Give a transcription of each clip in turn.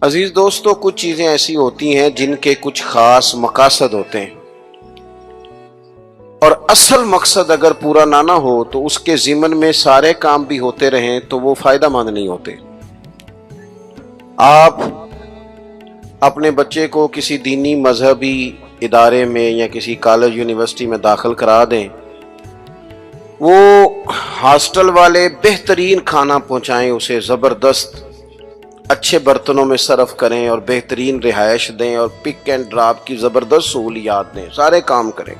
عزیز دوستو، کچھ چیزیں ایسی ہوتی ہیں جن کے کچھ خاص مقاصد ہوتے ہیں، اور اصل مقصد اگر پورا نہ ہو تو اس کے ضمن میں سارے کام بھی ہوتے رہیں تو وہ فائدہ مند نہیں ہوتے۔ آپ اپنے بچے کو کسی دینی مذہبی ادارے میں یا کسی کالج یونیورسٹی میں داخل کرا دیں، وہ ہاسٹل والے بہترین کھانا پہنچائیں، اسے زبردست اچھے برتنوں میں صرف کریں اور بہترین رہائش دیں اور پک اینڈ ڈراپ کی زبردست سہولیات دیں، سارے کام کریں،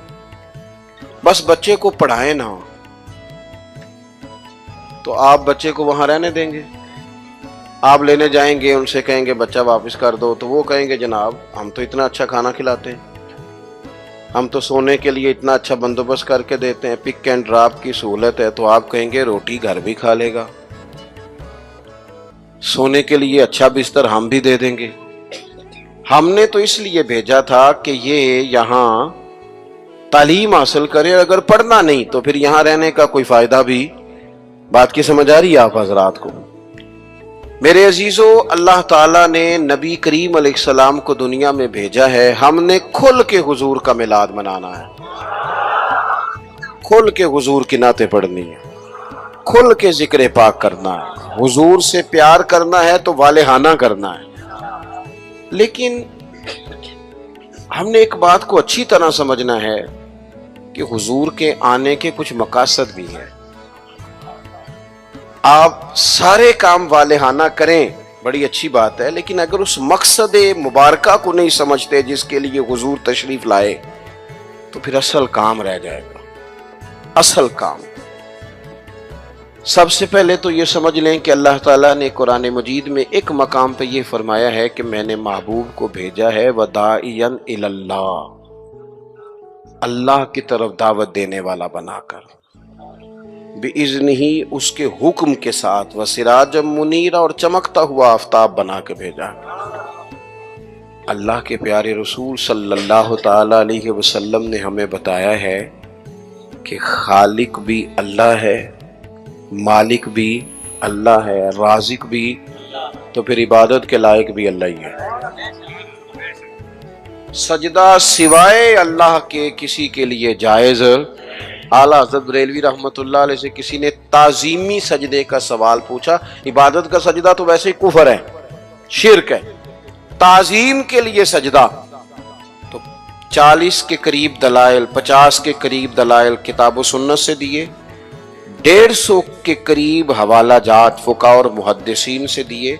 بس بچے کو پڑھائیں نہ، تو آپ بچے کو وہاں رہنے دیں گے؟ آپ لینے جائیں گے، ان سے کہیں گے بچہ واپس کر دو، تو وہ کہیں گے جناب ہم تو اتنا اچھا کھانا کھلاتے ہیں، ہم تو سونے کے لیے اتنا اچھا بندوبست کر کے دیتے ہیں، پک اینڈ ڈراپ کی سہولت ہے، تو آپ کہیں گے روٹی گھر بھی کھا لے گا، سونے کے لیے اچھا بستر ہم بھی دے دیں گے۔ ہم نے تو اس لیے بھیجا تھا کہ یہ یہاں تعلیم حاصل کرے، اگر پڑھنا نہیں تو پھر یہاں رہنے کا کوئی فائدہ بھی۔ بات کی سمجھ آ رہی ہے آپ حضرات کو؟ میرے عزیزو، اللہ تعالیٰ نے نبی کریم علیہ السلام کو دنیا میں بھیجا ہے، ہم نے کھل کے حضور کا میلاد منانا ہے، کھل کے حضور کی نعتیں پڑھنی ہے، کھل کے ذکر پاک کرنا ہے، حضور سے پیار کرنا ہے تو والہانہ کرنا ہے۔ لیکن ہم نے ایک بات کو اچھی طرح سمجھنا ہے کہ حضور کے آنے کے کچھ مقاصد بھی ہیں۔ آپ سارے کام والہانہ کریں، بڑی اچھی بات ہے، لیکن اگر اس مقصد مبارکہ کو نہیں سمجھتے جس کے لیے حضور تشریف لائے تو پھر اصل کام رہ جائے گا۔ اصل کام سب سے پہلے تو یہ سمجھ لیں کہ اللہ تعالیٰ نے قرآن مجید میں ایک مقام پہ یہ فرمایا ہے کہ میں نے محبوب کو بھیجا ہے وَدَاعِيًا إِلَى اللَّهِ، اللہ کی طرف دعوت دینے والا بنا کر، بِإِذْنِهِ، اس کے حکم کے ساتھ، وَسِرَاجًا مُنِيرًا، اور چمکتا ہوا آفتاب بنا کے بھیجا۔ اللہ کے پیارے رسول صلی اللہ تعالی علیہ وسلم نے ہمیں بتایا ہے کہ خالق بھی اللہ ہے، مالک بھی اللہ ہے، رازق بھی، تو پھر عبادت کے لائق بھی اللہ ہی ہے۔ سجدہ سوائے اللہ کے کسی کے لیے جائز۔ اعلیٰ حضرت بریلوی رحمۃ اللہ علیہ سے کسی نے تعظیمی سجدے کا سوال پوچھا، عبادت کا سجدہ تو ویسے ہی کفر ہے، شرک ہے، تعظیم کے لیے سجدہ، تو 40 کے قریب دلائل، 50 کے قریب دلائل کتاب و سنت سے دیے، 150 کے قریب حوالہ جات فقہاء اور محدثین سے دیے،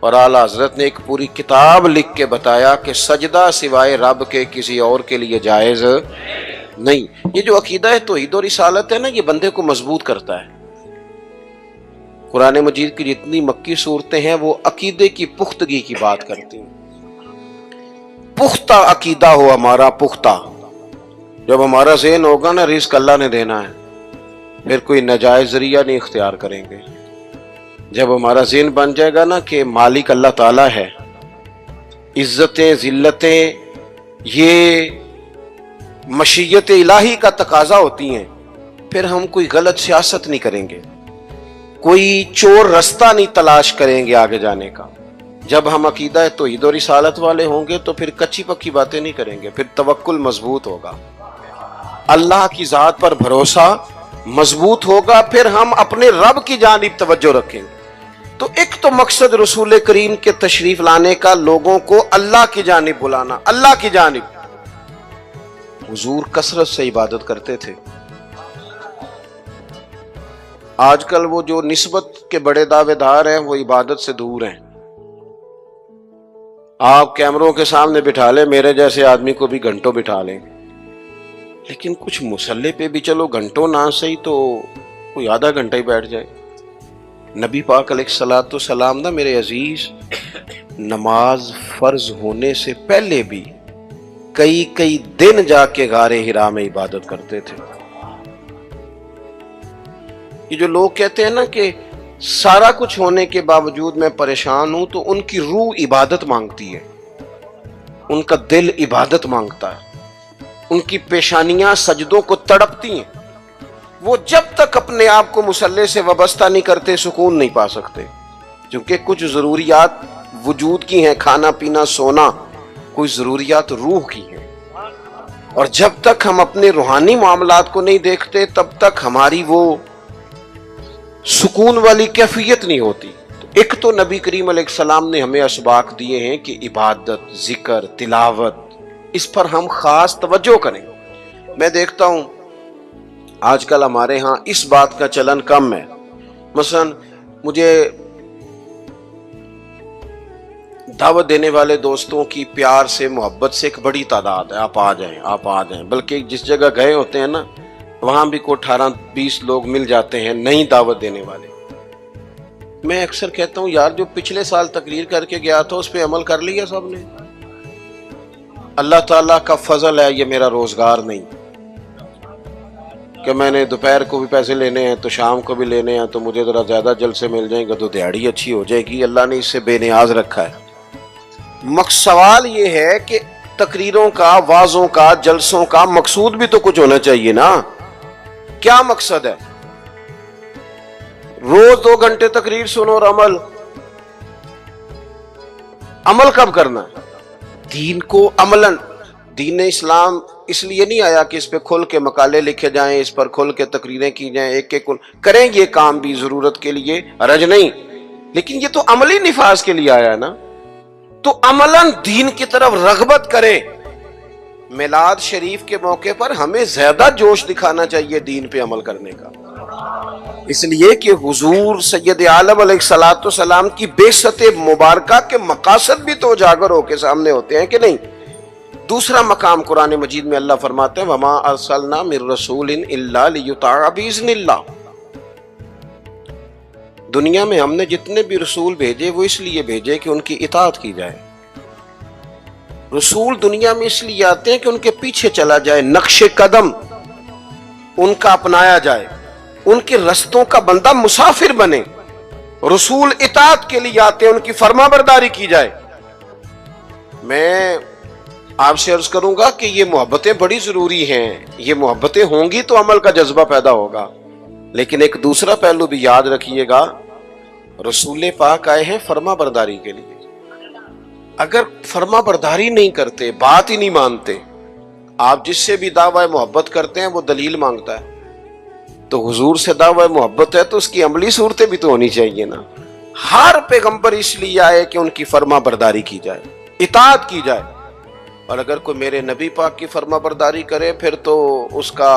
اور اعلیٰ حضرت نے ایک پوری کتاب لکھ کے بتایا کہ سجدہ سوائے رب کے کسی اور کے لیے جائز نہیں۔ یہ جو عقیدہ ہے توحید و رسالت ہے نا، یہ بندے کو مضبوط کرتا ہے۔ قرآن مجید کی جتنی مکی صورتیں ہیں وہ عقیدے کی پختگی کی بات کرتی ہیں۔ پختہ عقیدہ ہو ہمارا، پختہ، جب ہمارا ذہن ہوگا نا رزق اللہ نے دینا ہے، پھر کوئی ناجائز ذریعہ نہیں اختیار کریں گے۔ جب ہمارا ذہن بن جائے گا نا کہ مالک اللہ تعالیٰ ہے، عزتیں ذلتیں یہ مشیت الہی کا تقاضا ہوتی ہیں، پھر ہم کوئی غلط سیاست نہیں کریں گے، کوئی چور رستہ نہیں تلاش کریں گے آگے جانے کا۔ جب ہم عقیدہ توحید و رسالت والے ہوں گے تو پھر کچی پکی باتیں نہیں کریں گے، پھر توکل مضبوط ہوگا، اللہ کی ذات پر بھروسہ مضبوط ہوگا، پھر ہم اپنے رب کی جانب توجہ رکھیں گے۔ تو ایک تو مقصد رسول کریم کے تشریف لانے کا لوگوں کو اللہ کی جانب بلانا، اللہ کی جانب۔ حضور کثرت سے عبادت کرتے تھے۔ آج کل وہ جو نسبت کے بڑے دعوے دار ہیں وہ عبادت سے دور ہیں۔ آپ کیمروں کے سامنے بٹھا لیں، میرے جیسے آدمی کو بھی گھنٹوں بٹھا لیں، لیکن کچھ مصلی پہ بھی چلو گھنٹوں نہ صحیح تو کوئی آدھا گھنٹہ ہی بیٹھ جائے۔ نبی پاک علیہ الصلوۃ والسلام نا میرے عزیز، نماز فرض ہونے سے پہلے بھی کئی دن جا کے غار حرا میں عبادت کرتے تھے۔ یہ جو لوگ کہتے ہیں نا کہ سارا کچھ ہونے کے باوجود میں پریشان ہوں، تو ان کی روح عبادت مانگتی ہے، ان کا دل عبادت مانگتا ہے، ان کی پیشانیاں سجدوں کو تڑپتی ہیں۔ وہ جب تک اپنے آپ کو مصلی سے وابستہ نہیں کرتے سکون نہیں پا سکتے، کیونکہ کچھ ضروریات وجود کی ہیں، کھانا پینا سونا، کوئی ضروریات روح کی ہیں. اور جب تک ہم اپنے روحانی معاملات کو نہیں دیکھتے تب تک ہماری وہ سکون والی کیفیت نہیں ہوتی. ایک تو نبی کریم علیہ السلام نے ہمیں اسباق دیے ہیں کہ عبادت، ذکر، تلاوت، اس پر ہم خاص توجہ کریں. میں دیکھتا ہوں آج کل ہمارے ہاں اس بات کا چلن کم ہے. مثلا مجھے دعوت دینے والے دوستوں کی پیار سے، محبت سے ایک بڑی تعداد ہے، آپ آ جائیں، آپ آ جائیں. بلکہ جس جگہ گئے ہوتے ہیں نا وہاں بھی کوئی 18-20 لوگ مل جاتے ہیں نئی دعوت دینے والے. میں اکثر کہتا ہوں یار جو پچھلے سال تقریر کر کے گیا تھا اس پہ عمل کر لیا سب نے. اللہ تعالیٰ کا فضل ہے یہ میرا روزگار نہیں کہ میں نے دوپہر کو بھی پیسے لینے ہیں تو شام کو بھی لینے ہیں تو مجھے ذرا زیادہ جلسے مل جائیں گے تو دیہڑی اچھی ہو جائے گی. اللہ نے اس سے بے نیاز رکھا ہے. سوال یہ ہے کہ تقریروں کا، وعظوں کا، جلسوں کا مقصود بھی تو کچھ ہونا چاہیے نا. کیا مقصد ہے؟ روز 2 گھنٹے تقریر سنو اور عمل کب کرنا ہے؟ دین کو عملاً، دین اسلام اس لیے نہیں آیا کہ اس پہ کھل کے مقالے لکھے جائیں، اس پر کھل کے تقریریں کی جائیں، ایک ایک کریں یہ کام بھی ضرورت کے لیے، حرج نہیں، لیکن یہ تو عملی نفاذ کے لیے آیا ہے نا. تو عملاً دین کی طرف رغبت کریں. میلاد شریف کے موقع پر ہمیں زیادہ جوش دکھانا چاہیے دین پہ عمل کرنے کا، اس لیے کہ حضور سید عالم علیہ الصلوۃ والسلام کی بعثت مبارکہ کے مقاصد بھی تو اجاگر ہو کے سامنے ہوتے ہیں کہ نہیں. دوسرا مقام قرآن مجید میں اللہ فرماتے ہیں وَمَا أَرْسَلْنَا مِن رَسُولٍ إِلَّا لِيُطَاعَ بِإِذْنِ اللَّهِ. دنیا میں ہم نے جتنے بھی رسول بھیجے وہ اس لیے بھیجے کہ ان کی اطاعت کی جائے. رسول دنیا میں اس لیے آتے ہیں کہ ان کے پیچھے چلا جائے، نقش قدم ان کا اپنایا جائے، ان کے رستوں کا بندہ مسافر بنے. رسول اطاعت کے لیے آتے ہیں، ان کی فرما برداری کی جائے. میں آپ سے عرض کروں گا کہ یہ محبتیں بڑی ضروری ہیں. یہ محبتیں ہوں گی تو عمل کا جذبہ پیدا ہوگا. لیکن ایک دوسرا پہلو بھی یاد رکھیے گا، رسول پاک آئے ہیں فرما برداری کے لیے. اگر فرما برداری نہیں کرتے، بات ہی نہیں مانتے، آپ جس سے بھی دعوی محبت کرتے ہیں وہ دلیل مانگتا ہے. تو حضور سے دعوی محبت ہے تو اس کی عملی صورتیں بھی تو ہونی چاہیے نا. ہر پیغمبر اس لیے آئے کہ ان کی فرما برداری کی جائے، اطاعت کی جائے. اور اگر کوئی میرے نبی پاک کی فرما برداری کرے پھر تو اس کا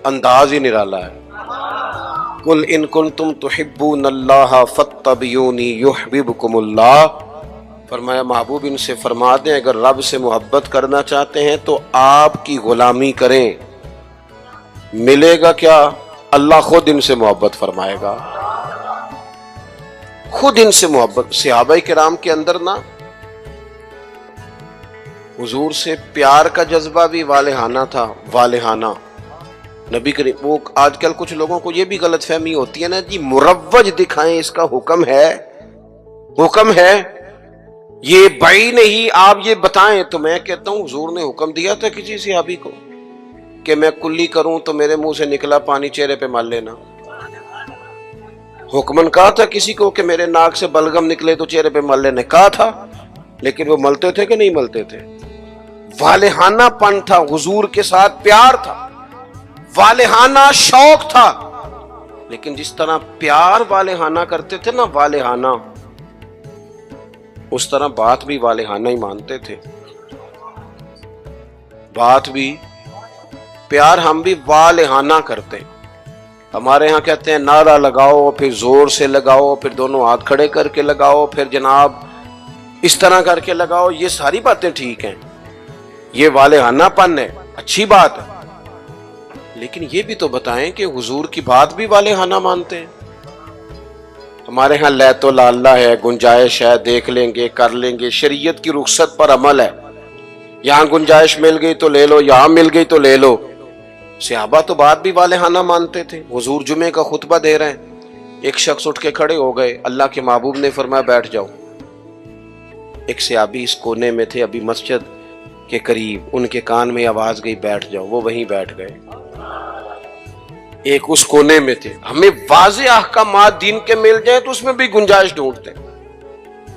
انداز ہی نرالا ہے. قل ان کنتم تحبون اللہ فاتبعونی یحببکم اللہ. فرمایا محبوب ان سے فرما دیں اگر رب سے محبت کرنا چاہتے ہیں تو آپ کی غلامی کریں. ملے گا کیا؟ اللہ خود ان سے محبت فرمائے گا، خود ان سے محبت. صحابہ کرام کے اندر نا حضور سے پیار کا جذبہ بھی والہانہ تھا. والہانہ نبی کریم، وہ آج کل کچھ لوگوں کو یہ بھی غلط فہمی ہوتی ہے نا جی مروج دکھائیں اس کا حکم ہے، حکم ہے، یہ بھائی نہیں آپ یہ بتائیں. تو میں کہتا ہوں حضور نے حکم دیا تھا کسی صحابی کو کہ میں کلی کروں تو میرے منہ سے نکلا پانی چہرے پہ مل لینا. حکمن کہا تھا کسی کو کہ میرے ناک سے بلغم نکلے تو چہرے پہ مل لینے، کہا تھا، لیکن وہ ملتے تھے کہ نہیں ملتے تھے. والہانہ پن تھا، حضور کے ساتھ پیار تھا، والہانہ شوق تھا. لیکن جس طرح پیار والہانہ کرتے تھے نا والہانہ، اس طرح بات بھی والہانہ ہی مانتے تھے. بات بھی پیار ہم بھی والہانہ کرتے ہیں. ہمارے ہاں کہتے ہیں نعرہ لگاؤ، پھر زور سے لگاؤ، پھر دونوں ہاتھ کھڑے کر کے لگاؤ، پھر جناب اس طرح کر کے لگاؤ. یہ ساری باتیں ٹھیک ہیں، یہ والہانہ پن ہے، اچھی بات ہے. لیکن یہ بھی تو بتائیں کہ حضور کی بات بھی والہانہ مانتے ہیں. ہمارے ہاں لیت و لاللہ ہے، گنجائش ہے، دیکھ لیں گے، کر لیں گے، شریعت کی رخصت پر عمل ہے. یہاں گنجائش مل گئی تو لے لو، یہاں مل گئی تو لے لو. صحابہ تو بات بھی والہانہ مانتے تھے. حضور جمعے کا خطبہ دے رہے ہیں، ایک شخص اٹھ کے کھڑے ہو گئے، اللہ کے محبوب نے فرمایا بیٹھ جاؤ. ایک صحابی اس کونے میں تھے ابھی مسجد کے قریب، ان کے کان میں آواز گئی بیٹھ جاؤ، وہ وہیں بیٹھ گئے. ایک اس کونے میں تھے. ہمیں واضح احکامات دین کے مل جائیں تو اس میں بھی گنجائش ڈھونڈتے ہیں.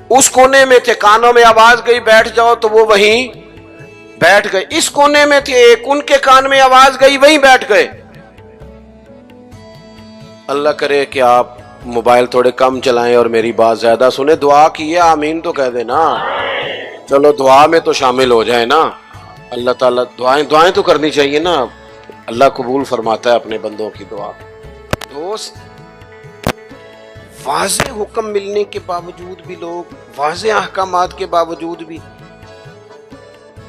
اس کونے میں تھے، کانوں میں آواز گئی بیٹھ جاؤ تو وہ وہیں بیٹھ گئے، اس کونے میں تھے ایک، ان کے کان میں آواز گئی وہیں بیٹھ گئے۔ اللہ کرے کہ آپ موبائل تھوڑے کم چلائیں اور میری بات زیادہ سنیں، دعا کیے آمین تو کہہ دیں نا، چلو دعا میں تو شامل ہو جائیں نا، اللہ تعالیٰ دعائیں تو کرنی چاہیے نا، اللہ قبول فرماتا ہے اپنے بندوں کی دعا۔ دوست، واضح حکم ملنے کے باوجود بھی لوگ، واضح احکامات کے باوجود بھی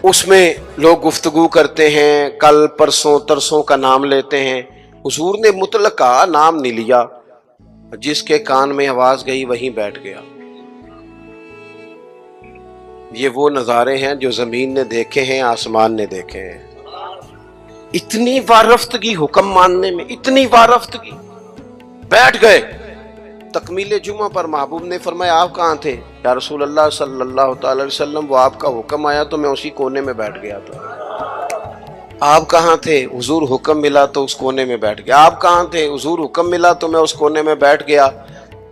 اس میں لوگ گفتگو کرتے ہیں، کل پرسوں ترسوں کا نام لیتے ہیں۔ حضور نے مطلقہ نام نہیں لیا، جس کے کان میں آواز گئی وہیں بیٹھ گیا۔ یہ وہ نظارے ہیں جو زمین نے دیکھے ہیں، آسمان نے دیکھے ہیں۔ اتنی وارفتگی حکم ماننے میں، اتنی وارفتگی، بیٹھ گئے۔ تکمیل جمعہ پر محبوب نے فرمایا آپ کہاں تھے؟ یا رسول اللہ صلی اللہ تعالی علیہ وسلم، وہ آپ کا حکم آیا تو میں اسی کونے میں بیٹھ گیا تھا۔ آپ کہاں تھے؟ حضور حکم ملا تو اس کونے میں بیٹھ گیا۔ آپ کہاں تھے؟ حضور حکم ملا تو میں اس کونے میں بیٹھ گیا۔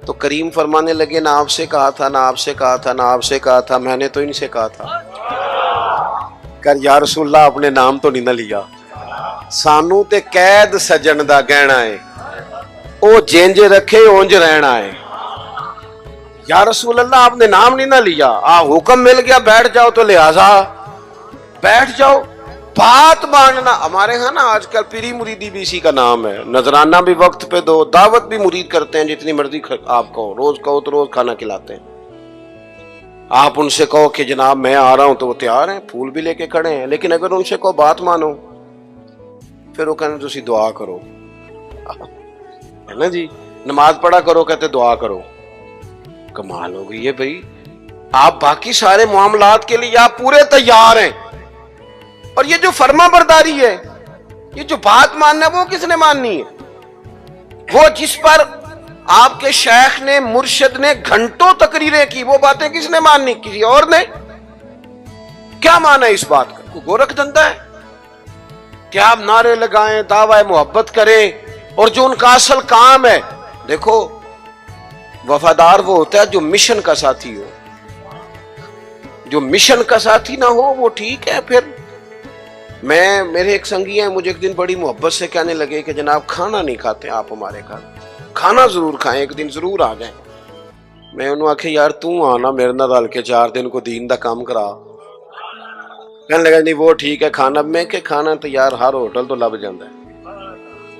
تو کریم فرمانے لگے نہ آپ سے کہا تھا، نہ آپ سے کہا تھا، نہ آپ سے کہا تھا، میں نے تو ان سے کہا تھا۔ کر یا رسول اللہ اپنے نام تو نہیں نہ لیا، سانو تے قید سجن دا گہنا ہے، او جینج رکھے اونج رہنا ہے۔ یا رسول اللہ آپ نے نام نہیں نہ لیا، حکم مل گیا بیٹھ جاؤ تو لہذا بیٹھ جاؤ۔ بات ماننا ہمارے ہاں نا آج کل پیری مریدی بھی اسی کا نام ہے، نذرانہ بھی وقت پہ دو، دعوت بھی مرید کرتے ہیں جتنی مرضی آپ کہو، روز کہو تو روز کھانا کھلاتے ہیں۔ آپ ان سے کہو کہ جناب میں آ رہا ہوں تو وہ تیار ہیں، پھول بھی لے کے کھڑے ہیں، لیکن اگر ان سے کہو بات مانو پھر وہ کہنے تسی دعا کرو، ہے نا جی، نماز پڑھا کرو کہتے دعا کرو۔ کمال ہو گئی ہے بھائی، آپ باقی سارے معاملات کے لیے آپ پورے تیار ہیں، اور یہ جو فرما برداری ہے، یہ جو بات ماننا ہے وہ کس نے ماننی ہے؟ وہ جس پر آپ کے شیخ نے، مرشد نے گھنٹوں تقریریں کی، وہ باتیں کس نے ماننی؟ کسی اور نے؟ کیا مانا اس بات کا؟ کوئی گورکھ دھندا ہے کہ آپ نعرے لگائیں، دعوی محبت کریں، اور جو ان کا اصل کام ہے، دیکھو وفادار وہ ہوتا ہے جو مشن کا ساتھی ہو، جو مشن کا ساتھی نہ ہو وہ ٹھیک ہے۔ پھر میرے ایک سنگی ہیں، مجھے ایک دن بڑی محبت سے کہنے لگے کہ جناب کھانا نہیں کھاتے آپ ہمارے گھر، کھانا ضرور کھائیں، ایک دن ضرور آ جائیں۔ میں انہوں آکھے یار توں آنا میرے نال رل کے 4 دن کو دین دا کام کرا۔ کہنے لگا نہیں وہ ٹھیک ہے کھانا، میں کہ کھانا تو یار ہر ہوٹل تو لب جاتا ہے،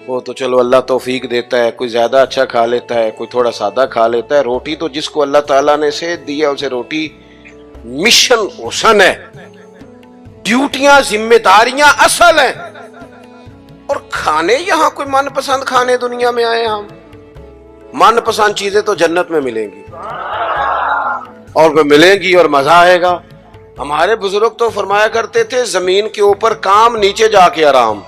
وہ تو چلو اللہ توفیق دیتا ہے، کوئی زیادہ اچھا کھا لیتا ہے، کوئی تھوڑا سادہ کھا لیتا ہے۔ روٹی تو جس کو اللہ تعالیٰ نے صحت دی ہے اسے روٹی مشن حسن ہے، ڈیوٹیاں ذمہ داریاں اصل ہیں، اور کھانے یہاں کوئی من پسند کھانے دنیا میں آئے، ہم من پسند چیزیں تو جنت میں ملیں گی، اور وہ ملیں گی اور مزہ آئے گا۔ ہمارے بزرگ تو فرمایا کرتے تھے زمین کے اوپر کام، نیچے جا کے آرام۔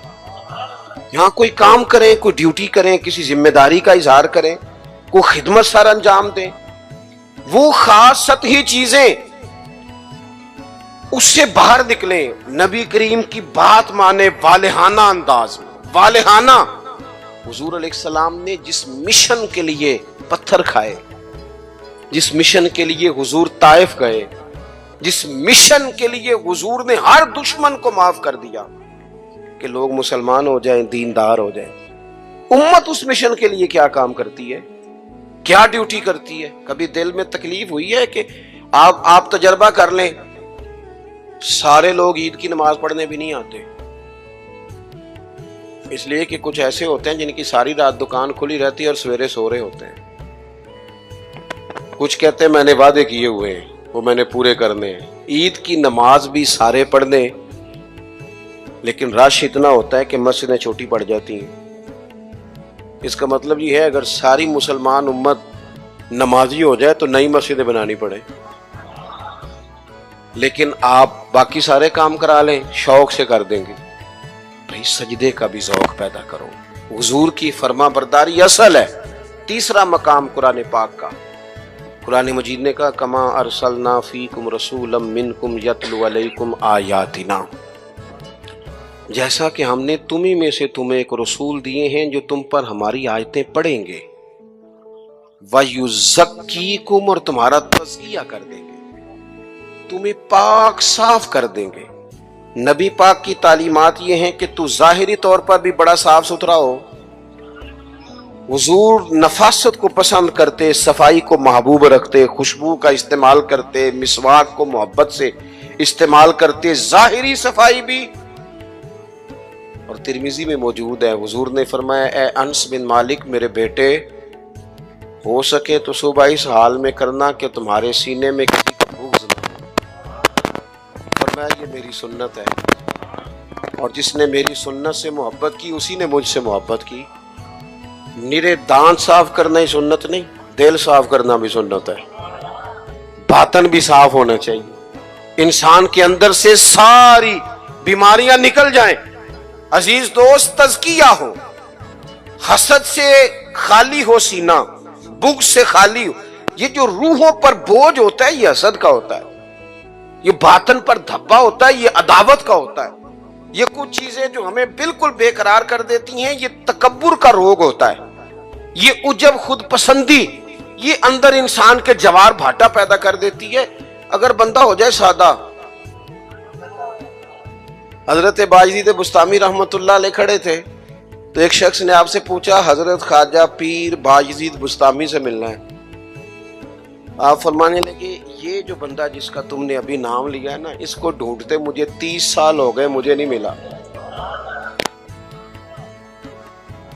یہاں کوئی کام کریں، کوئی ڈیوٹی کریں، کسی ذمہ داری کا اظہار کریں، کوئی خدمت سر انجام دیں، وہ خاص سطحی چیزیں اس سے باہر نکلیں، نبی کریم کی بات مانے والہانہ انداز میں، والہانہ۔ حضور علیہ السلام نے جس مشن کے لیے پتھر کھائے، جس مشن کے لیے حضور طائف گئے، جس مشن کے لیے حضور نے ہر دشمن کو معاف کر دیا کہ لوگ مسلمان ہو جائیں، دیندار ہو جائیں، امت اس مشن کے لیے کیا کام کرتی ہے، کیا ڈیوٹی کرتی ہے؟ کبھی دل میں تکلیف ہوئی ہے کہ آپ تجربہ کر لیں، سارے لوگ عید کی نماز پڑھنے بھی نہیں آتے، اس لیے کہ کچھ ایسے ہوتے ہیں جن کی ساری رات دکان کھلی رہتی ہے اور سویرے سو رہے ہوتے ہیں۔ کچھ کہتے ہیں میں نے وعدے کیے ہوئے ہیں وہ میں نے پورے کرنے ہیں، عید کی نماز بھی سارے پڑھنے، لیکن رش اتنا ہوتا ہے کہ مسجدیں چھوٹی پڑ جاتی ہیں۔ اس کا مطلب یہ ہے اگر ساری مسلمان امت نمازی ہو جائے تو نئی مسجدیں بنانی پڑے، لیکن آپ باقی سارے کام کرا لیں، شوق سے کر دیں گے۔ بھائی سجدے کا بھی ذوق پیدا کرو، حضور کی فرما برداری اصل ہے۔ تیسرا مقام قرآن پاک کا، قرآن مجید نے کہا کما ارسلنا فیکم رسولا منکم یتلو علیکم آیاتنا، جیسا کہ ہم نے تمہیں میں سے تمہیں ایک رسول دیے ہیں جو تم پر ہماری آیتیں پڑھیں گے۔ وَيُزَكِّيكُمْ، اور تمہارا تزکیہ کر دیں گے، تمہیں پاک صاف کر دیں گے۔ نبی پاک کی تعلیمات یہ ہیں کہ تو ظاہری طور پر بھی بڑا صاف ستھرا ہو۔ حضور نفاست کو پسند کرتے، صفائی کو محبوب رکھتے، خوشبو کا استعمال کرتے، مسواک کو محبت سے استعمال کرتے، ظاہری صفائی بھی۔ اور ترمذی میں موجود ہے، حضور نے فرمایا اے انس بن مالک میرے بیٹے، ہو سکے تو صبح اس حال میں کرنا کہ تمہارے سینے میں کسی کا بغض نہ ہو۔ فرمایا یہ میری سنت ہے، اور جس نے میری سنت سے محبت کی اسی نے مجھ سے محبت کی۔ نرے دانت صاف کرنا ہی سنت نہیں، دل صاف کرنا بھی سنت ہے، باطن بھی صاف ہونا چاہیے، انسان کے اندر سے ساری بیماریاں نکل جائیں۔ عزیز دوست، تزکیہ ہو، حسد سے خالی ہو سینہ، بغض سے خالی ہو۔ یہ جو روحوں پر بوجھ ہوتا ہے یہ حسد کا ہوتا ہے، یہ باطن پر دھبا ہوتا ہے یہ عداوت کا ہوتا ہے۔ یہ کچھ چیزیں جو ہمیں بالکل بے قرار کر دیتی ہیں یہ تکبر کا روگ ہوتا ہے، یہ عجب خود پسندی، یہ اندر انسان کے جوار بھاٹا پیدا کر دیتی ہے۔ اگر بندہ ہو جائے سادہ، حضرت باجزید بستامی رحمت اللہ علیہ کھڑے تھے تو ایک شخص نے آپ سے پوچھا حضرت خواجہ پیر باجزید بستامی سے ملنا ہے۔ آپ فرمانے لگے یہ جو بندہ جس کا تم نے ابھی نام لیا ہے نا، اس کو ڈھونڈتے مجھے 30 سال ہو گئے، مجھے نہیں ملا۔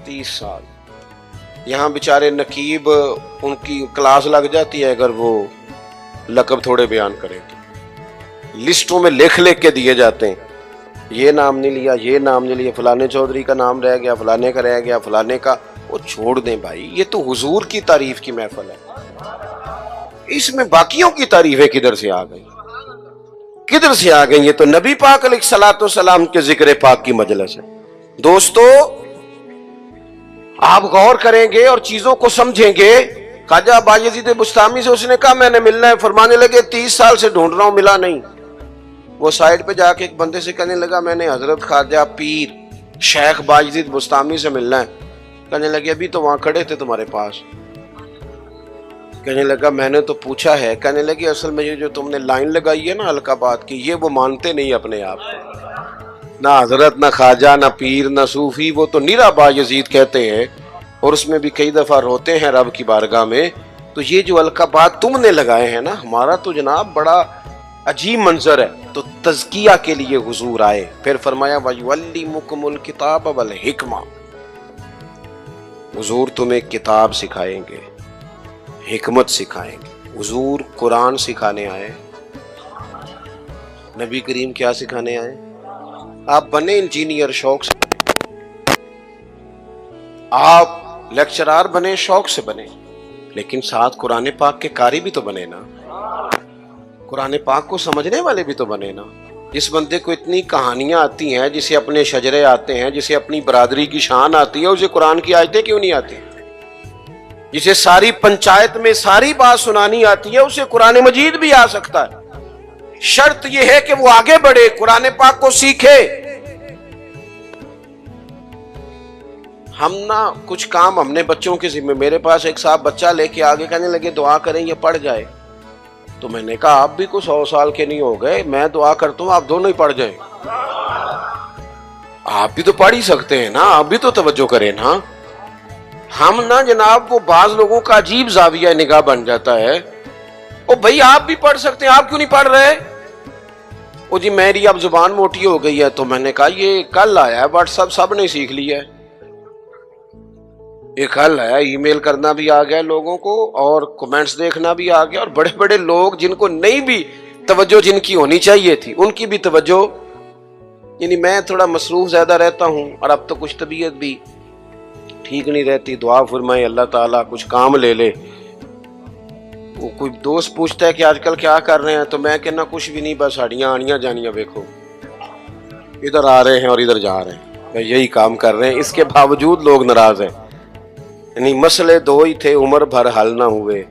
30 سال یہاں بیچارے نقیب ان کی کلاس لگ جاتی ہے اگر وہ لقب تھوڑے بیان کریں تو لسٹوں میں لکھ کے دیے جاتے ہیں، یہ نام نہیں لیا، یہ نام نہیں لیا، فلانے چودھری کا نام رہ گیا، فلانے کا رہ گیا، فلانے کا۔ وہ چھوڑ دیں بھائی، یہ تو حضور کی تعریف کی محفل ہے، اس میں باقیوں کی تعریفیں کدھر سے آ گئی، کدھر سے آ گئی؟ یہ تو نبی پاک علیہ الصلوۃ والسلام کے ذکر پاک کی مجلس ہے۔ دوستو آپ غور کریں گے اور چیزوں کو سمجھیں گے۔ خواجہ باجزید بستامی سے اس نے کہا میں نے ملنا ہے، فرمانے لگے 30 سال سے ڈھونڈ رہا ہوں، ملا نہیں۔ وہ سائڈ پہ جا کے ایک بندے سے کہنے لگا میں نے حضرت خواجہ پیر شیخ باجزید بستامی سے ملنا ہے۔ کہنے لگے ابھی تو وہاں کھڑے تھے تمہارے پاس۔ کہنے لگا میں نے تو پوچھا ہے۔ کہنے لگے اصل میں یہ جو تم نے لائن لگائی ہے نا القابات کی، یہ وہ مانتے نہیں اپنے آپ کو، نہ حضرت نہ خواجہ نہ پیر نہ صوفی، وہ تو نیرا باجزید کہتے ہیں، اور اس میں بھی کئی دفعہ روتے ہیں رب کی بارگاہ میں۔ تو یہ جو القابات تم نے لگائے ہیں نا، ہمارا تو جناب بڑا عجیب منظر ہے۔ تو تزکیہ کے لیے حضور آئے، پھر فرمایا وَيُعَلِّمُكُمُ الْكِتَابَ وَالْحِکْمَةَ، حضور تمہیں کتاب سکھائیں گے، حکمت سکھائیں گے۔ حضور قرآن سکھانے آئے، نبی کریم کیا سکھانے آئے؟ آپ بنے انجینئر شوق سے بنے، آپ لیکچرار بنے شوق سے بنے، لیکن ساتھ قرآن پاک کے قاری بھی تو بنے نا، قرآن پاک کو سمجھنے والے بھی تو بنے نا۔ جس بندے کو اتنی کہانیاں آتی ہیں، جسے اپنے شجرے آتے ہیں، جسے اپنی برادری کی شان آتی ہے، اسے قرآن کی آیتیں کیوں نہیں آتی؟ جسے ساری پنچایت میں ساری بات سنانی آتی ہے، اسے قرآن مجید بھی آ سکتا ہے۔ شرط یہ ہے کہ وہ آگے بڑھے، قرآن پاک کو سیکھے۔ ہم نا کچھ کام ہم نے بچوں کے ذمہ، میرے پاس ایک صاحب بچہ لے کے آگے کہنے لگے دعا کریں یہ پڑھ جائے، تو میں نے کہا آپ بھی کو 100 سال کے نہیں ہو گئے، میں دعا کرتا ہوں آپ دونوں ہی پڑھ جائیں، آپ بھی تو پڑھ ہی سکتے ہیں نا، آپ بھی تو توجہ کریں نا۔ ہم نا جناب وہ بعض لوگوں کا عجیب زاویہ نگاہ بن جاتا ہے، او بھائی آپ بھی پڑھ سکتے ہیں، آپ کیوں نہیں پڑھ رہے؟ او جی میری اب زبان موٹی ہو گئی ہے، تو میں نے کہا یہ کل آیا ہے واٹس ایپ سب نے سیکھ لیا ہے، یہ کل آیا، ای میل کرنا بھی آ گیا لوگوں کو، اور کمنٹس دیکھنا بھی آ گیا، اور بڑے بڑے لوگ جن کو نہیں بھی توجہ جن کی ہونی چاہیے تھی ان کی بھی توجہ، یعنی میں تھوڑا مصروف زیادہ رہتا ہوں، اور اب تو کچھ طبیعت بھی ٹھیک نہیں رہتی، دعا فرمائے اللہ تعالیٰ کچھ کام لے لے۔ وہ کوئی دوست پوچھتا ہے کہ آج کل کیا کر رہے ہیں، تو میں کہنا کچھ بھی نہیں، بس ہڈیاں آنیاں جانیاں دیکھو، ادھر آ رہے ہیں اور ادھر جا رہے ہیں، میں یہی کام کر رہے ہیں، اس کے باوجود لوگ ناراض ہیں۔ یعنی مسئلے دو ہی تھے، عمر بھر حل نہ ہوئے،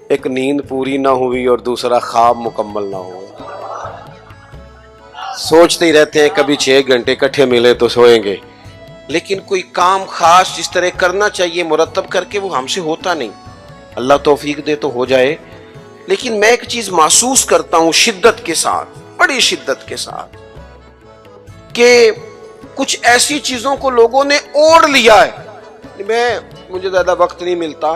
ایک نیند پوری نہ ہوئی اور دوسرا خواب مکمل نہ ہوا۔ سوچتے ہی رہتے ہیں کبھی 6 گھنٹے کٹھے ملے تو سوئیں گے، لیکن کوئی کام خاص جس طرح کرنا چاہیے مرتب کر کے وہ ہم سے ہوتا نہیں۔ اللہ توفیق دے تو ہو جائے. لیکن میں ایک چیز محسوس کرتا ہوں شدت کے ساتھ، بڑی شدت کے ساتھ، کہ کچھ ایسی چیزوں کو لوگوں نے اوڑھ لیا ہے. مجھے زیادہ وقت نہیں ملتا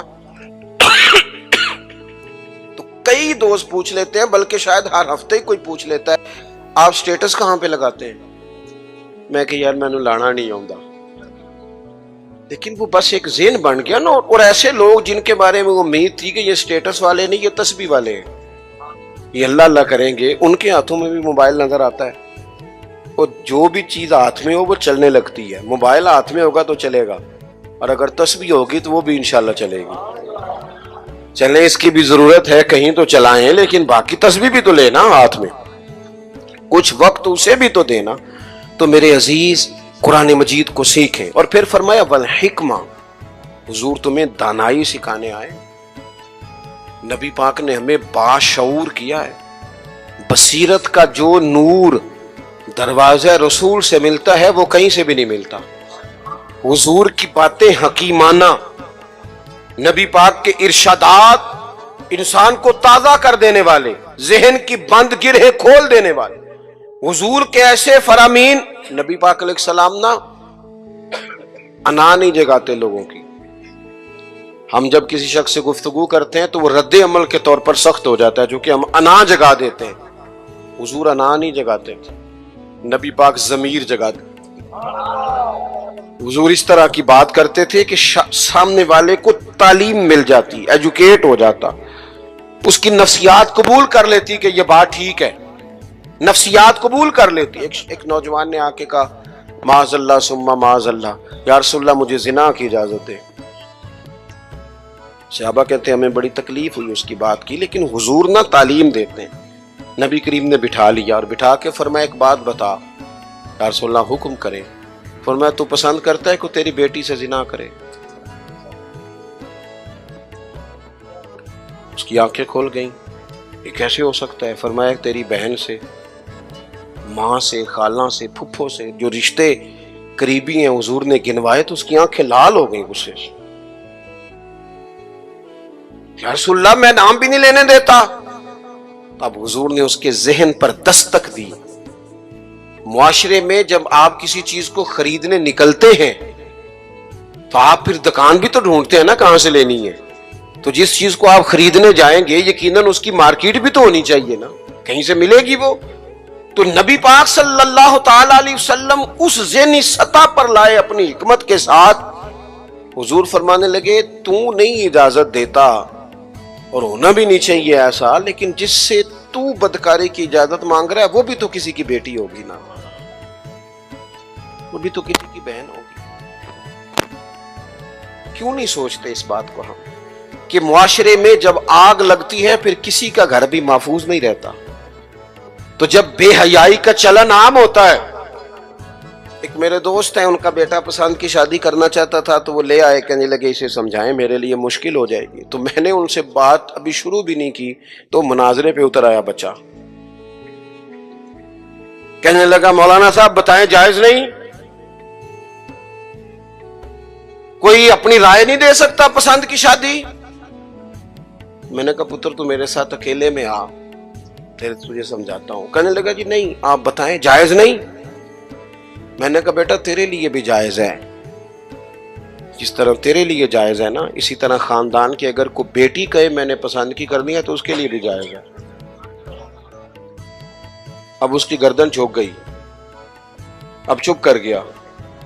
تو کئی دوست پوچھ لیتے ہیں، بلکہ شاید ہر ہفتے ہی کوئی پوچھ لیتا ہے آپ سٹیٹس کہاں پہ لگاتے ہیں. میں کہ یار میں نے لانا نہیں آؤں. لیکن وہ بس ایک ذہن بن گیا نا. اور ایسے لوگ جن کے بارے میں امید تھی کہ یہ سٹیٹس والے نہیں، یہ تسبیح والے ہیں، یہ اللہ اللہ کریں گے، ان کے ہاتھوں میں بھی موبائل نظر آتا ہے. اور جو بھی چیز ہاتھ میں ہو وہ چلنے لگتی ہے. موبائل ہاتھ میں ہوگا تو چلے گا، اور اگر تسبیح ہوگی تو وہ بھی انشاءاللہ چلے گی. چلیں، اس کی بھی ضرورت ہے، کہیں تو چلائیں، لیکن باقی تسبیح بھی تو لینا ہاتھ میں، کچھ وقت اسے بھی تو دینا. تو میرے عزیز قرآن مجید کو سیکھیں. اور پھر فرمایا والحکمہ، حضور تمہیں دانائی سکھانے آئے. نبی پاک نے ہمیں باشعور کیا ہے. بصیرت کا جو نور دروازہ رسول سے ملتا ہے وہ کہیں سے بھی نہیں ملتا. حضور کی باتیں حکیمانہ، نبی پاک کے ارشادات انسان کو تازہ کر دینے والے، ذہن کی بند گرہیں کھول دینے والے. حضور کے ایسے فرامین. نبی پاک علیہ السلام نا انا نہیں جگاتے لوگوں کی. ہم جب کسی شخص سے گفتگو کرتے ہیں تو وہ رد عمل کے طور پر سخت ہو جاتا ہے، جو کہ ہم انا جگا دیتے ہیں. حضور انا نہیں جگاتے، نبی پاک ضمیر جگاتے. حضور اس طرح کی بات کرتے تھے کہ سامنے والے کو تعلیم مل جاتی، ایجوکیٹ ہو جاتا، اس کی نفسیات قبول کر لیتی کہ یہ بات ٹھیک ہے، نفسیات قبول کر لیتی. ایک نوجوان نے آ کے کہا معاذ اللہ ثم معاذ اللہ، یا رسول اللہ مجھے زنا کی اجازت ہے. صحابہ کہتے ہیں ہمیں بڑی تکلیف ہوئی اس کی بات کی، لیکن حضور نہ تعلیم دیتے ہیں. نبی کریم نے بٹھا لیا اور بٹھا کے فرمایا ایک بات بتا. یا رسول اللہ حکم کرے. فرمایا تو پسند کرتا ہے کہ تیری بیٹی سے زنا کرے؟ اس کی آنکھیں کھول گئیں، یہ کیسے ہو سکتا ہے؟ فرمایا تیری بہن سے، ماں سے، خالہ سے، پھپھو سے، جو رشتے قریبی ہیں حضور نے گنوائے تو اس کی آنکھیں لال ہو گئیں غصے سے. یا رسول اللہ میں نام بھی نہیں لینے دیتا. اب حضور نے اس کے ذہن پر دستک دی. معاشرے میں جب آپ کسی چیز کو خریدنے نکلتے ہیں تو آپ پھر دکان بھی تو ڈھونڈتے ہیں نا کہاں سے لینی ہے. تو جس چیز کو آپ خریدنے جائیں گے یقیناً اس کی مارکیٹ بھی تو ہونی چاہیے نا، کہیں سے ملے گی وہ. تو نبی پاک صلی اللہ تعالی علیہ وسلم اس ذہنی سطح پر لائے اپنی حکمت کے ساتھ. حضور فرمانے لگے تو نہیں اجازت دیتا اور ہونا بھی نہیں چاہیے ایسا، لیکن جس سے تو بدکاری کی اجازت مانگ رہا ہے وہ بھی تو کسی کی بیٹی ہوگی نا، وہ بھی تو کسی کی بہن ہوگی. کیوں نہیں سوچتے اس بات کو ہم کہ معاشرے میں جب آگ لگتی ہے پھر کسی کا گھر بھی محفوظ نہیں رہتا. تو جب بے حیائی کا چلن عام ہوتا ہے. ایک میرے دوست ہیں، ان کا بیٹا پسند کی شادی کرنا چاہتا تھا تو وہ لے آئے، کہنے لگے اسے سمجھائیں میرے لیے مشکل ہو جائے گی. تو میں نے ان سے بات ابھی شروع بھی نہیں کی تو مناظرے پہ اتر آیا بچہ. کہنے لگا مولانا صاحب بتائیں جائز نہیں؟ کوئی اپنی رائے نہیں دے سکتا پسند کی شادی؟ میں نے کہا پتر تو میرے ساتھ اکیلے میں آ، تجھے سمجھاتا ہوں. کہنے لگا جی نہیں آپ بتائیں جائز نہیں؟ میں نے کہا بیٹا تیرے لیے بھی جائز ہے، جس طرح تیرے لیے جائز ہے نا، اسی طرح خاندان کی اگر کوئی بیٹی کہے میں نے پسند کی کرنی ہے تو اس کے لیے بھی جائز ہے. اب اس کی گردن جھک گئی، اب چپ کر گیا.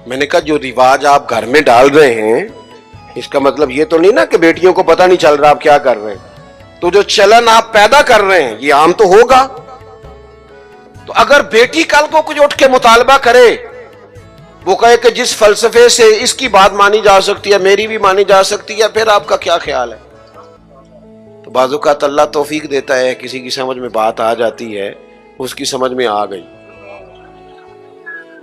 میں نے کہا جو رواج آپ گھر میں ڈال رہے ہیں اس کا مطلب یہ تو نہیں نا کہ بیٹیوں کو پتہ نہیں چل رہا آپ کیا کر رہے ہیں. تو جو چلن آپ پیدا کر رہے ہیں یہ عام تو ہوگا. تو اگر بیٹی کل کو کچھ اٹھ کے مطالبہ کرے، وہ کہے کہ جس فلسفے سے اس کی بات مانی جا سکتی ہے میری بھی مانی جا سکتی ہے، پھر آپ کا کیا خیال ہے؟ تو بعض اوقات اللہ توفیق دیتا ہے، کسی کی سمجھ میں بات آ جاتی ہے، اس کی سمجھ میں آ گئی.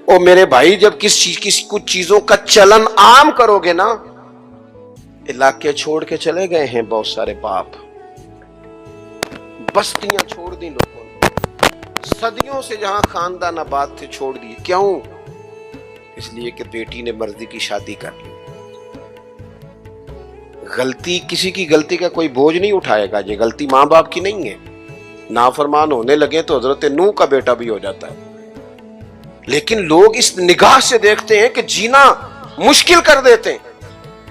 اور میرے بھائی جب کسی کچھ چیزوں کا چلن عام کرو گے نا، علاقے چھوڑ کے چلے گئے ہیں بہت سارے باپ، بستیاں چھوڑ دی لوگوں نے، صدیوں سے جہاں خاندان آباد تھے چھوڑ دیے. کیوں؟ اس لیے کہ بیٹی نے مرضی کی شادی کر لی. غلطی کسی کی غلطی کا کوئی بوجھ نہیں اٹھائے گا. یہ غلطی ماں باپ کی نہیں ہے. نافرمان ہونے لگے تو حضرت نوح کا بیٹا بھی ہو جاتا ہے. لیکن لوگ اس نگاہ سے دیکھتے ہیں کہ جینا مشکل کر دیتے ہیں.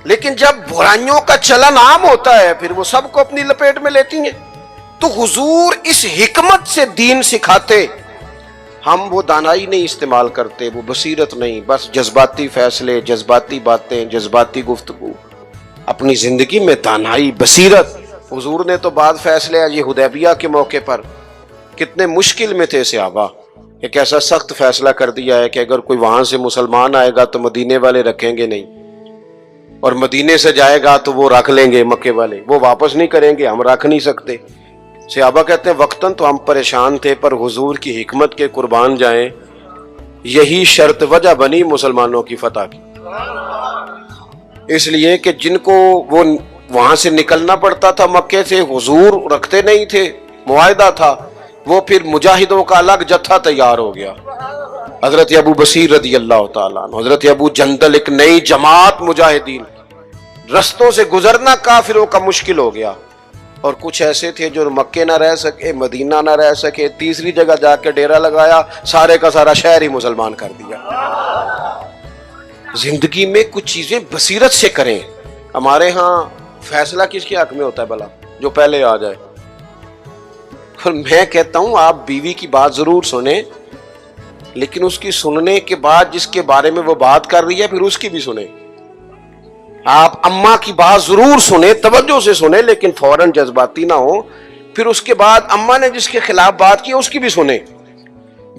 لیکن جب برائیوں کا چلن عام ہوتا ہے پھر وہ سب کو اپنی لپیٹ میں لیتی ہیں. تو حضور اس حکمت سے دین سکھاتے. ہم وہ دانائی نہیں استعمال کرتے، وہ بصیرت نہیں، بس جذباتی فیصلے، جذباتی باتیں، جذباتی گفتگو. اپنی زندگی میں دانائی، بصیرت. حضور نے تو بعد فیصلے یہ حدیبیہ کے موقع پر کتنے مشکل میں تھے صحابہ. ایک ایسا سخت فیصلہ کر دیا ہے کہ اگر کوئی وہاں سے مسلمان آئے گا تو مدینے والے رکھیں گے نہیں، اور مدینے سے جائے گا تو وہ رکھ لیں گے مکے والے، وہ واپس نہیں کریں گے، ہم رکھ نہیں سکتے. صحابہ کہتے ہیں وقتاً تو ہم پریشان تھے پر حضور کی حکمت کے قربان جائیں، یہی شرط وجہ بنی مسلمانوں کی فتح کی. اس لیے کہ جن کو وہ وہاں سے نکلنا پڑتا تھا مکے سے، حضور رکھتے نہیں تھے، معاہدہ تھا، وہ پھر مجاہدوں کا الگ جتھا تیار ہو گیا. حضرت ابو بصیر رضی اللہ تعالیٰ عنہ، حضرت ابو جندل، ایک نئی جماعت مجاہدین. رستوں سے گزرنا کافروں کا مشکل ہو گیا. اور کچھ ایسے تھے جو مکے نہ رہ سکے، مدینہ نہ رہ سکے، تیسری جگہ جا کے ڈیرا لگایا، سارے کا سارا شہر ہی مسلمان کر دیا. زندگی میں کچھ چیزیں بصیرت سے کریں. ہمارے ہاں فیصلہ کس کے حق میں ہوتا ہے بھلا؟ جو پہلے آ جائے. اور میں کہتا ہوں آپ بیوی کی بات ضرور سنیں، لیکن اس کی سننے کے بعد جس کے بارے میں وہ بات کر رہی ہے پھر اس کی بھی سنیں. آپ اماں کی بات ضرور سنیں، توجہ سے سنیں، لیکن فوراً جذباتی نہ ہو. پھر اس کے بعد اماں نے جس کے خلاف بات کی اس کی بھی سنیں.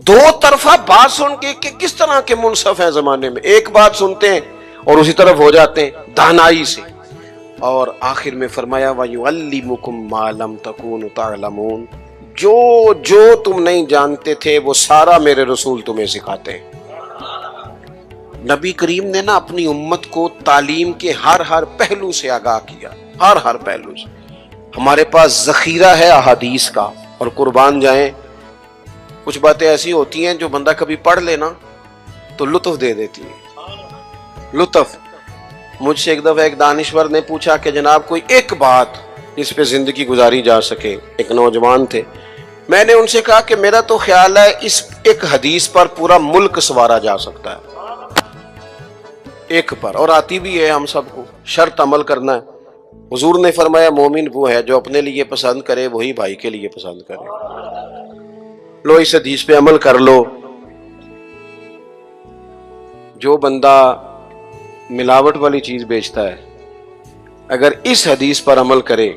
دو طرفہ بات سن کے کہ کس طرح کے منصف ہیں زمانے میں. ایک بات سنتے ہیں اور اسی طرف ہو جاتے ہیں دانائی سے. اور آخر میں فرمایا وَيُعَلِّمُكُم مَّا لَمْ تَكُونُوا تَعْلَمُونَ، جو تم نہیں جانتے تھے وہ سارا میرے رسول تمہیں سکھاتے ہیں. نبی کریم نے نا اپنی امت کو تعلیم کے ہر پہلو سے آگاہ کیا، ہر پہلو سے. ہمارے پاس ذخیرہ ہے احادیث کا، اور قربان جائیں کچھ باتیں ایسی ہوتی ہیں جو بندہ کبھی پڑھ لینا تو لطف دے دیتی ہیں. لطف. مجھ سے ایک دفعہ ایک دانشور نے پوچھا کہ جناب کوئی ایک بات جس پہ زندگی گزاری جا سکے. ایک نوجوان تھے. میں نے ان سے کہا کہ میرا تو خیال ہے اس ایک حدیث پر پورا ملک سنوارا جا سکتا ہے، ایک پر، اور آتی بھی ہے ہم سب کو، شرط عمل کرنا ہے. حضور نے فرمایا مومن وہ ہے جو اپنے لیے پسند کرے وہی بھائی کے لیے پسند کرے. لو اس حدیث پہ عمل کر لو. جو بندہ ملاوٹ والی چیز بیچتا ہے اگر اس حدیث پر عمل کرے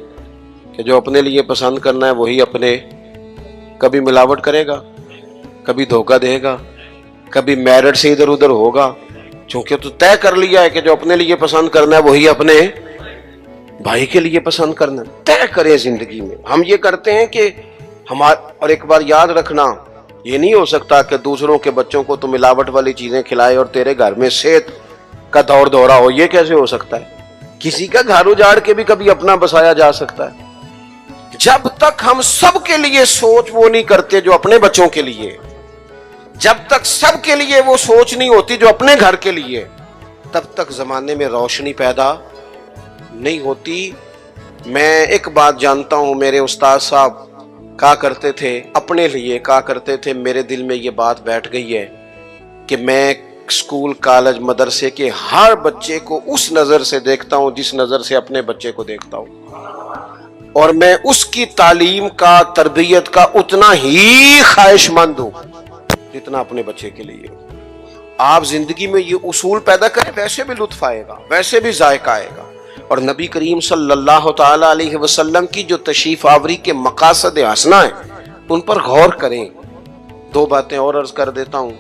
کہ جو اپنے لیے پسند کرنا ہے وہی اپنے، کبھی ملاوٹ کرے گا، کبھی دھوکہ دے گا، کبھی میرٹ سے ادھر ادھر ہوگا. چونکہ تو طے کر لیا ہے کہ جو اپنے لیے پسند کرنا ہے وہی اپنے بھائی کے لیے پسند کرنا ہے. طے کریں زندگی میں. ہم یہ کرتے ہیں کہ اور ایک بار یاد رکھنا، یہ نہیں ہو سکتا کہ دوسروں کے بچوں کو تو ملاوٹ والی چیزیں کھلائے اور تیرے گھر میں صحت کا دور دورہ ہو. یہ کیسے ہو سکتا ہے؟ کسی کا گھر اجاڑ کے بھی کبھی اپنا بسایا جا سکتا ہے. جب تک ہم سب کے لیے سوچ وہ نہیں کرتے جو اپنے بچوں کے لیے، جب تک سب کے لیے وہ سوچ نہیں ہوتی جو اپنے گھر کے لیے، تب تک زمانے میں روشنی پیدا نہیں ہوتی. میں ایک بات جانتا ہوں، میرے استاد صاحب کہا کرتے تھے، اپنے لیے کہا کرتے تھے، میرے دل میں یہ بات بیٹھ گئی ہے کہ میں اسکول کالج مدرسے کے ہر بچے کو اس نظر سے دیکھتا ہوں جس نظر سے اپنے بچے کو دیکھتا ہوں، اور میں اس کی تعلیم کا، تربیت کا اتنا ہی خواہش مند ہوں جتنا اپنے بچے کے لیے. آپ زندگی میں یہ اصول پیدا کریں، ویسے بھی لطف آئے گا، ویسے بھی ذائقہ آئے گا. اور نبی کریم صلی اللہ تعالی علیہ وسلم کی جو تشریف آوری کے مقاصد حسنہ ہیں ان پر غور کریں. دو باتیں اور عرض کر دیتا ہوں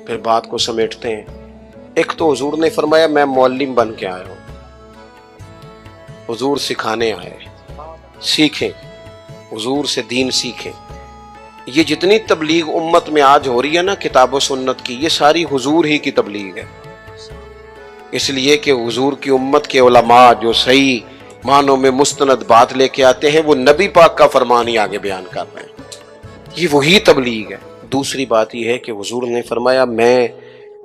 پھر بات کو سمیٹتے ہیں. ایک تو حضور نے فرمایا میں معلم بن کے آیا ہوں. حضور سکھانے آئے، سیکھیں، حضور سے دین سیکھیں. یہ جتنی تبلیغ امت میں آج ہو رہی ہے نا کتاب و سنت کی، یہ ساری حضور ہی کی تبلیغ ہے. اس لیے کہ حضور کی امت کے علماء جو صحیح معنوں میں مستند بات لے کے آتے ہیں وہ نبی پاک کا فرمان ہی آگے بیان کر رہے ہیں. یہ وہی تبلیغ ہے. دوسری بات یہ ہے کہ حضور نے فرمایا میں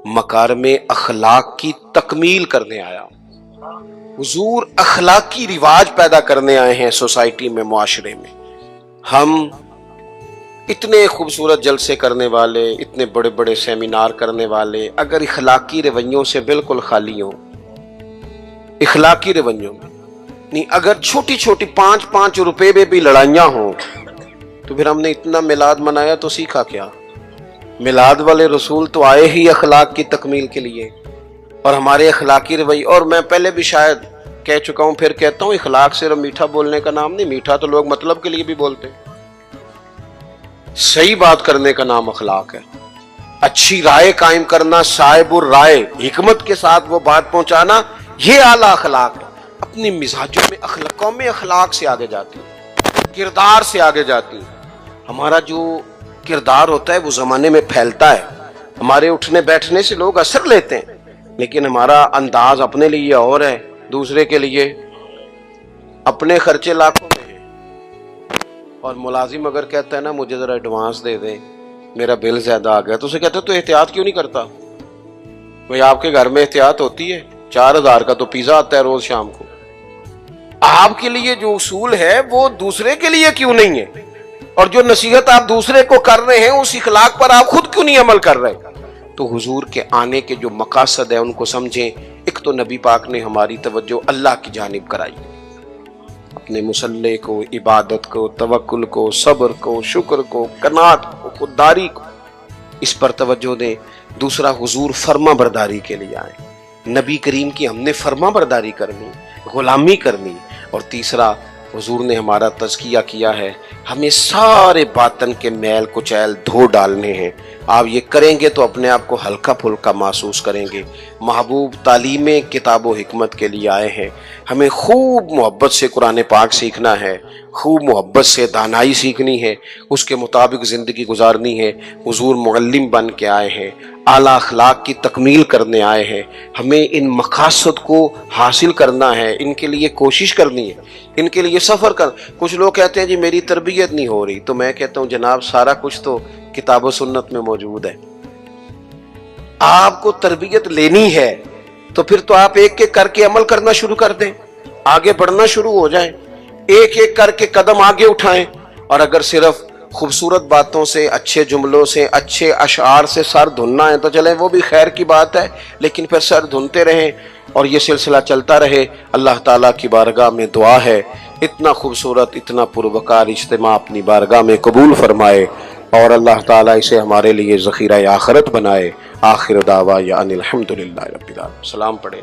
مکارم اخلاق کی تکمیل کرنے آیا ہوں. حضور اخلاقی رواج پیدا کرنے آئے ہیں سوسائٹی میں، معاشرے میں۔ ہم اتنے خوبصورت جلسے کرنے والے، اتنے بڑے بڑے سیمینار کرنے والے، اگر اخلاقی رویوں سے بالکل خالی ہوں، اخلاقی رویوں میں نہیں، اگر چھوٹی چھوٹی 5 روپے میں بھی لڑائیاں ہوں، تو پھر ہم نے اتنا میلاد منایا تو سیکھا کیا؟ میلاد والے رسول تو آئے ہی اخلاق کی تکمیل کے لیے، اور ہمارے اخلاقی رویے، اور میں پہلے بھی شاید کہہ چکا ہوں، پھر کہتا ہوں، اخلاق صرف میٹھا بولنے کا نام نہیں، میٹھا تو لوگ مطلب کے لیے بھی بولتے ہیں، صحیح بات کرنے کا نام اخلاق ہے، اچھی رائے قائم کرنا، صاحب الرائے، حکمت کے ساتھ وہ بات پہنچانا، یہ اعلیٰ اخلاق ہے۔ اپنی مزاجوں میں، اخلاقوں میں اخلاق سے آگے جاتی ہے، کردار سے آگے جاتی ہے۔ ہمارا جو کردار ہوتا ہے وہ زمانے میں پھیلتا ہے، ہمارے اٹھنے بیٹھنے سے لوگ اثر لیتے ہیں، لیکن ہمارا انداز اپنے لیے اور ہے، دوسرے کے لیے اپنے خرچے لاکھوں میں ہیں۔ اور ملازم اگر کہتا ہے نا مجھے ذرا ایڈوانس دے دیں، میرا بل زیادہ آ گیا، تو اسے کہتے تو احتیاط کیوں نہیں کرتا؟ بھئی آپ کے گھر میں احتیاط ہوتی ہے؟ 4000 کا تو پیزا آتا ہے روز شام کو، آپ کے لیے جو اصول ہے وہ دوسرے کے لیے کیوں نہیں ہے؟ اور جو نصیحت آپ دوسرے کو کر رہے ہیں اس اخلاق پر آپ خود کیوں نہیں عمل کر رہے؟ تو حضور کے آنے کے جو مقاصد ہیں ان کو سمجھیں۔ ایک تو نبی پاک نے ہماری توجہ اللہ کی جانب کرائی، اپنے مصلی کو، عبادت کو، توکل کو، صبر کو، شکر کو، قناعت کو، خودداری کو، اس پر توجہ دیں۔ دوسرا، حضور فرما برداری کے لیے آئے، نبی کریم کی ہم نے فرما برداری کرنی، غلامی کرنی۔ اور تیسرا، حضور نے ہمارا تزکیہ کیا ہے، ہمیں سارے باطن کے میل کچیل دھو ڈالنے ہیں۔ آپ یہ کریں گے تو اپنے آپ کو ہلکا پھلکا محسوس کریں گے۔ محبوب تعلیم کتاب و حکمت کے لیے آئے ہیں، ہمیں خوب محبت سے قرآن پاک سیکھنا ہے، خوب محبت سے دانائی سیکھنی ہے، اس کے مطابق زندگی گزارنی ہے۔ حضور معلم بن کے آئے ہیں، اعلیٰ اخلاق کی تکمیل کرنے آئے ہیں، ہمیں ان مقاصد کو حاصل کرنا ہے، ان کے لیے کوشش کرنی ہے، ان کے لیے سفر کر۔ کچھ لوگ کہتے ہیں جی میری تربیت نہیں ہو رہی، تو میں کہتا ہوں جناب سارا کچھ تو کتاب و سنت میں موجود ہے۔ آپ کو تربیت لینی ہے تو پھر تو آپ ایک ایک کر کے عمل کرنا شروع کر دیں، آگے بڑھنا شروع ہو جائیں، ایک ایک کر کے قدم آگے اٹھائیں۔ اور اگر صرف خوبصورت باتوں سے، اچھے جملوں سے، اچھے اشعار سے سر دھلنا ہے تو چلیں وہ بھی خیر کی بات ہے، لیکن پھر سر دھلتے رہیں اور یہ سلسلہ چلتا رہے۔ اللہ تعالیٰ کی بارگاہ میں دعا ہے اتنا خوبصورت، اتنا پروقار اجتماع اپنی بارگاہ میں قبول فرمائے، اور اللہ تعالیٰ اسے ہمارے لیے ذخیرہ آخرت بنائے۔ آخر دعوانا ان الحمدللہ رب العالمین۔ سلام پڑھیں۔